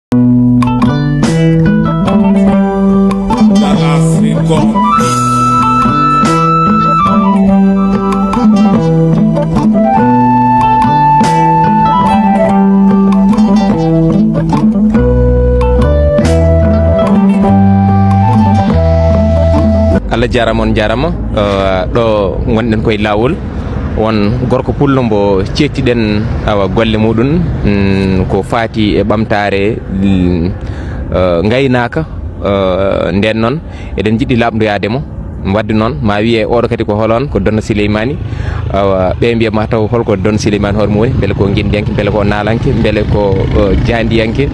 Allah jarama on jarama ɗo gonɗen koye lawol won gorko pullo mbo cettiɗen awa golle muɗum ko fati e ɓamtare gaynaka nden noon eɗen jiɗɗi labdoyademo wadde noon ma wiye oɗo kadi ko holon ko Donno Souleymany awa ɓe mbiyama taw holko Donno Souleymany hoore mum woni beele ko guindiyanke beele ko nalanke beele ko jandiyanke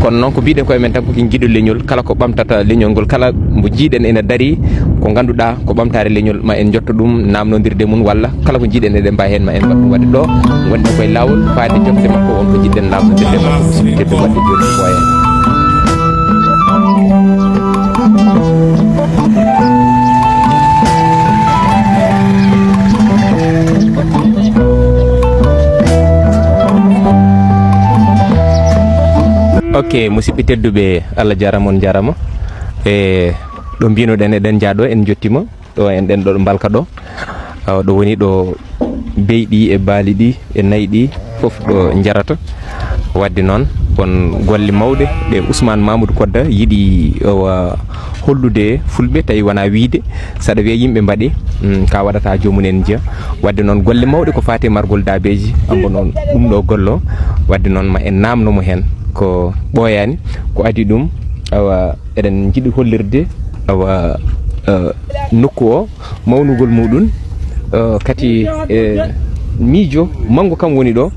kono noon ko mbiɗen koye men tan koki jiiɗo leñol kala ko ɓamtata leñol ngol kala mbo jiiɗen ene daari ko ganduɗa ko ɓamtare leñol ma en jotto ɗum namnodirde mum walla kala ko jiiɗen eɗen mbawi hen ma en waɗ ɗum wadde ɗo gonɗen koye lawol faade jofte makko wonko jiɗɗen namnodirde makko musidɓe wadde joni ko hen. Ok musidɓe tedduɓe Allah jarama on jarama e ɗo mbinoɗen eɗen jaaɗo en jottima ɗo en ɗen ɗo mbalka ɗo ɗo woni ɗo beyɗi e baali ɗi e nayyi ɗi foof ɗo jarata wadde noon won golle mawɗe ɗe Ousmane Mamadou Kodda yiiɗi hollude fulɓe tawi wona wiide saɗa wiya yimɓe mbaɗi ka waɗata jomumen jiya wadde noon golle mawɗe ko fate margol dabeji ambo noon ɗum ɗo gollo wadde noon ma en namnomo hen ko ɓooyani ko adi ɗum awa eɗen jiiɗi hollirde awa nokku o mawnugol muɗum kati miijo mangu kam woni ɗo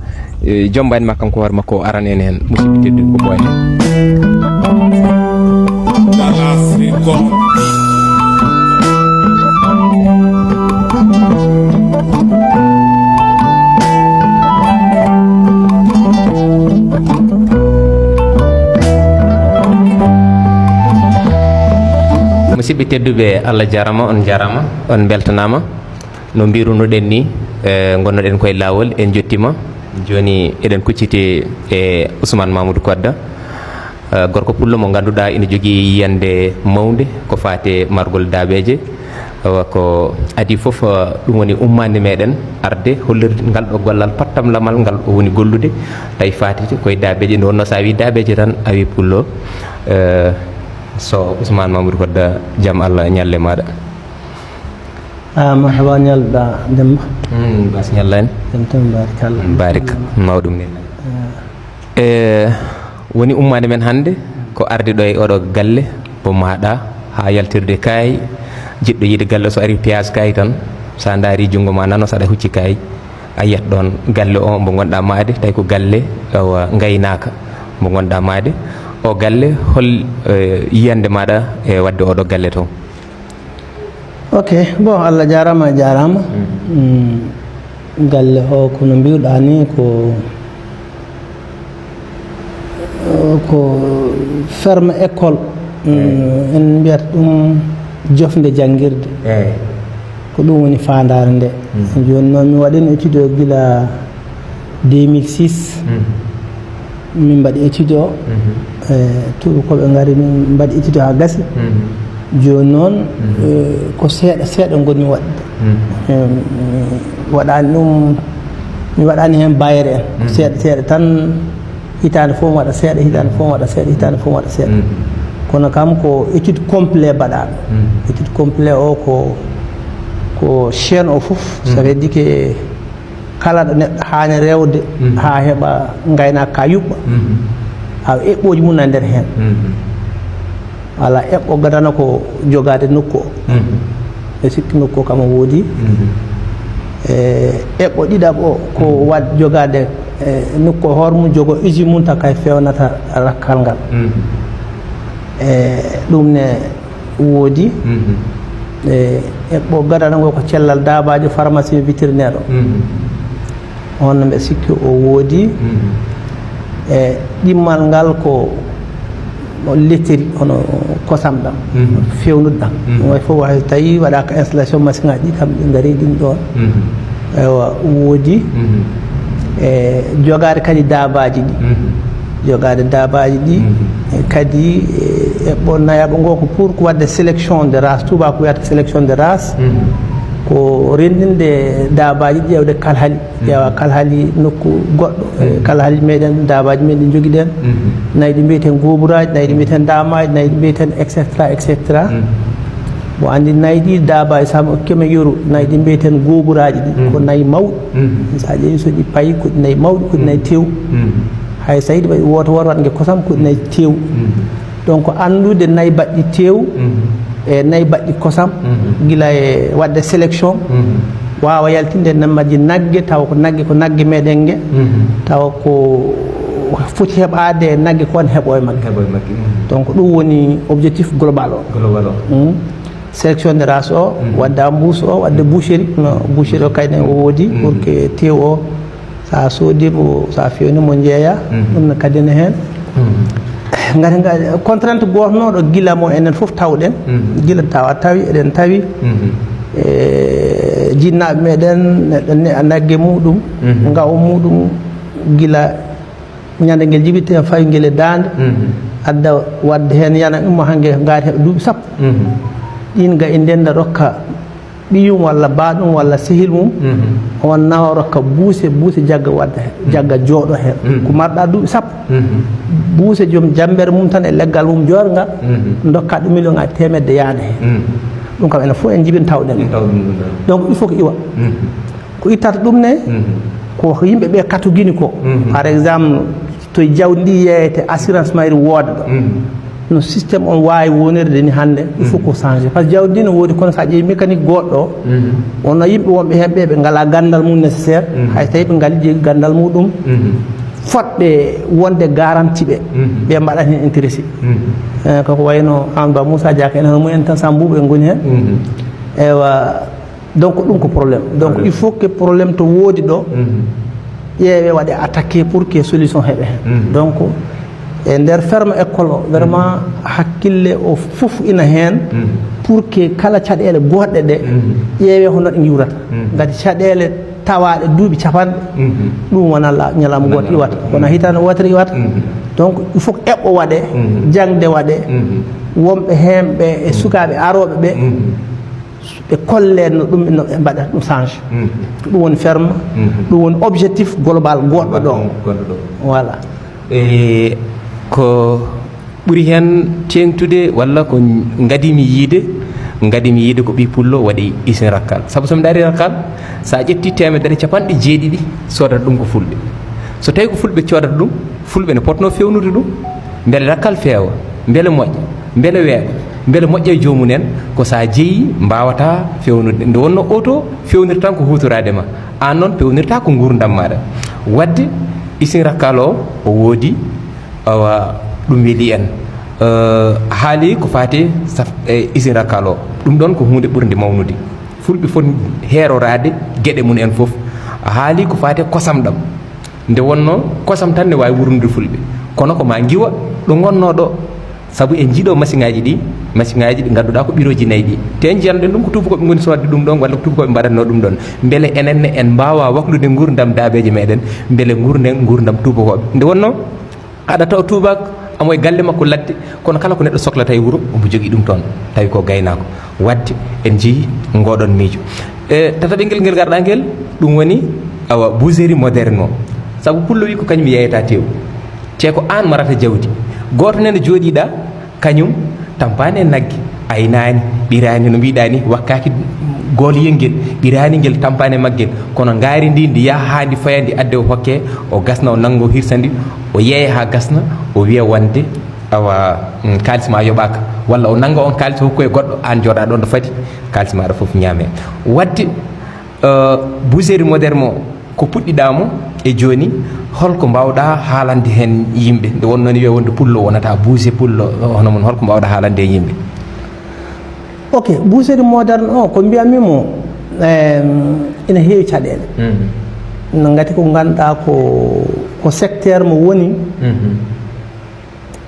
jombani makko kanko hoore makko aran en hen musidɓe tedduɓe ko ɓooy hen. musidɓe tedduɓe Allah jarama on jarama on beltanama no mbirunoɗen ni gonnoɗen koye lawol en jottima joni eɗen kucciti e Ousmane Mamadou Kodda gorko pullo mo ganduɗa ina jogui yiyande mawde ko fate margol daɓeje ko adi foof ɗum woni ummande meɗen arde hollirde ngal ɗo gollal pattam lamal ngal ɗo woni gollude tawi fatite koye daɓeje nde wonno sa wi daɓeje tan a wi pullo so Ousmane Mamadou Kodda jaam Allah ñalle maɗa. Marhaba ñalɗa Demba. Bas ñalla en. Dem barakallah. Barik mawɗum ni. Woni ummade men hande ko arde ɗo e oɗo galle bo maɗa ha yaltirde kayi jiɗɗo yiide galle so ari piyas kayi tan sa daari jungo ma nano saɗa hucci kayi a yiyat ɗon galle o mo gonɗa maade tawi ko galle gaynaka mo gonɗa maade o galle hol yiyande maɗa e wadde oɗo galle to. Ok bon Allah jarama jarama galle o kono mbiwɗa ni ko ferme école en mbiyata ɗum jofde janguirde ko ɗum woni fandare nde joni noon mi waɗino étude o guila 2006 min mbaɗi étude o tubakoɓe gari min mbaɗi étude o ha gasi joni noon ko seeɗa seeɗa gonmi waɗde waɗani ɗum mi waɗani hen bayre en seeɗa seeɗa tan hitande fof mi waɗa seeɗa hitande fof mi waɗa seeɗa hitande fof mi waɗa seeɗa kono kam ko étude complet mbaɗaɗo étude complet o ko chaine o foof ça veut dire que kala ɗo neɗɗo hani rewde ha heeɓa gaynaka ka yuɓɓa ha eɓɓoji mum na nder hen ala eɓɓo gadana ko jogade nokku o e sikki nokku o kam o woodi eɓɓo ɗiɗaɓ o ko wad jogade nokku o hoore mum jogo usine mum taw kay fewnata rakkal ngal ɗum ne woodi eɓɓo gadana ngo ko cellal dabajo pharmacie vétérinaire o on mbe sikki o woodi ɗimmal ngal ko letteri hono kosam ɗam fewnude ɗam way fof hay tawi waɗaka installation machine ngaji ɗi kam ɗi gari ɗin ɗon ewa woodi jogade kadi dabaji ɗi jogade dabaji ɗi kadi e ɓonnayaɓe ngo ko pour ko wadde sélection de race tuba ko wiyata sélection de race ko rendinde dabaji ƴewde kalhali ƴeewa kalhali nokku goɗɗo kalhali meɗen dabaji men ɗi jogui ɗen nayi ɗi mbiyeten goburaji nayi ɗi mbiyeten damaji nayi ɗi mbiyeten etc bo andi nayi ɗi dabaji sama okkeme yoru nayi ɗi mbiyeten goburaji ɗi ko nayi mawɗi sa ƴeewi so ɗi paayi ko ɗi nayi mawɗi ko ɗi nayi tew hay so yiɗi waɗi woto woto watge kosam ko ɗi nayi tew donc andude nayi baɗɗi tew e nayi baɗɗi kosam gila e wadde sélection wawa yaltinde nammaji nagge taw ko nagge meɗen ge taw ko foti heɓade nagge ko won heɓo e magge donc ɗum woni objectif global o sélection de race o wadde embouche o wadde boucherie no boucherie o kayne o woodi pour que tew o sa soodimo sa fewnimo jeeya ɗum no kadine hen ngati contrainte gotnoɗo gila mo enen foof tawɗen gila tawi eɗen tawi jinnaɓe meɗen neɗɗo nagge muɗum ngaw muɗum gila ñande nguel jibite fawi nguel e dande adda wadde hen yana ɗum hangue gaati heɓe duuɓi sappo ɗin ga e ndenda rokka ɓiyum walla baɗum walla sehil mum on nawa rokka buuse jagga wadda jagga jooɗo hen ko marɗa duuɓi sappo buuse joom jambere mum tan e leggal mum jorga dokka ɗum million ngaji temedde yaade hen ɗum kam enen fof en jibin tawɗen donc il faut ko iwa ko ittata ɗum ne ko yimɓeɓe katugini ko par exemple to jawdi ndi yeyete assurance mayri wooda ɗo no systéme on wawi wonirde ni hande il faut ko changer par ce que jawdi ndi no woodi kono sa ƴeewi mécanique goɗɗo ono yimɓe wonɓe hen ɓe ngala gandal mum nécessaire hay tawi ɓe ngali jeegi gandal muɗum fotɓe wonde garantie ɓe mbaɗat hen intéressé koko wayno Amadou Ba Moussa Diaka en hono mumen tan Sambou ɓe goni hen ewa donc ɗum ko probléme donc il faut que probléme to woodi ɗo ƴeewe waɗe attaqué pour que solution heeɓe hen donc e nder ferme école o vraiment hakkille o fof ina hen pour que kala caɗele goɗɗe ɗe ƴeewe hono ɗe giwrata gati caɗele tawaɗe duuɓi capanɗe ɗum wona ñalama goto iwata wona hitande wotere iwata donc il faut que eɓɓo waɗe jangde waɗe wonɓe hemɓe e sukaɓe aroɓe ɓe ɓe kolle no ɗum no ɓe mbaɗata ɗum change ɗum woni ferme ɗum woni objectif global goɗɗo ɗo voilà ko ɓuri hen tengtude walla ko gadimi yiide ko ɓi pullo waɗi isin rakkal saabu somi daari rakkal sa ƴetti temedere capanɗe jeeɗiɗi sodata ɗum ko fulɓe so tawi ko fulɓe codata ɗum fulɓe ne potno fewnude ɗum beele rakkal feewa beele moƴƴa beele weeɓa beele moƴƴa e jomumen ko sa jeeyi mbawata fewnude nde wonno auto fewnirta tan ko hutorade ma an noon pewnirta ko gurdam maɗa wadde isin rakkal o woodi awa ɗum weeli en haali ko fati isin rakkal o ɗum ɗon ko hunde ɓurde mawnude fulɓe foti herorade gueɗe mum en foof haali ko fati kosam ɗam nde wonno kosam tan ne wawi wurnude fulɓe kono ko ma giwa ɗo gonno ɗo saabu en jiiɗo machine ngaji ɗi ganduɗa ko ɓiroji nayyi ɗi te jiyanɗen ɗum ko tubakoɓe goni sodde ɗum ɗon walla ko tubakoɓe mbaɗatno ɗum ɗon beele enenne en mbawa waklude gurdam daabeje meɗen beele gurden gurdam tubakoɓe nde wonno aɗa taw tubak amoye galle makko ladde kono kala ko neɗɗo sohlata e wuuro omo jogui ɗum toon tawi ko gaynako wadde en jeeyi ngoɗon miijo tataɓe ngel garɗa ngel ɗum woni awa bougerie moderne o saabu pullo wi ko kañum yeyata tew te ko an marata jawdi goto nene jooɗiɗa kañum tampani e naggue aynani ɓirani no mbiɗa ni wakkaki gooliyel ngel ɓirani ngel tampani e maggel kono gaari ndi yaaha ha ndi faya ndi adde o hokke o gasna o nanggo hirsa ndi o yeeya ha gasna o wiya wonde awa kalis ma yoɓaka walla o nangga on kalis hokku e goɗɗo an jooɗa ɗon ɗo fadi kalis maɗa foof ñaame wadde bougerie moderne o ko puɗɗiɗamo e joni holko mbawɗa haalande hen yimɓe nde wonno ni wiya wonde pullo wonata buuse pullo hono mon holko mbawɗa haalande e yimɓe ok bougerie moderne o ko mbiyamimo ina heewi caɗele no gati ko ganduɗa ko secteur mo woni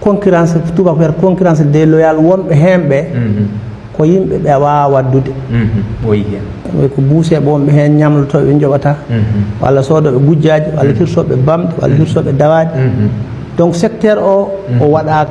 concurrence tubako wiyata concurrence déloyal wonɓe hemɓe ko yimɓe ɓe wawa waddude oyi hen ko buuseɓe wonɓe hen ñamlotoɓe ɓe joɓata walla soodoɓe gujjaji walla hirtoɓe bamɗe walla hirtoɓe dawaɗe donc secteur o o waɗaka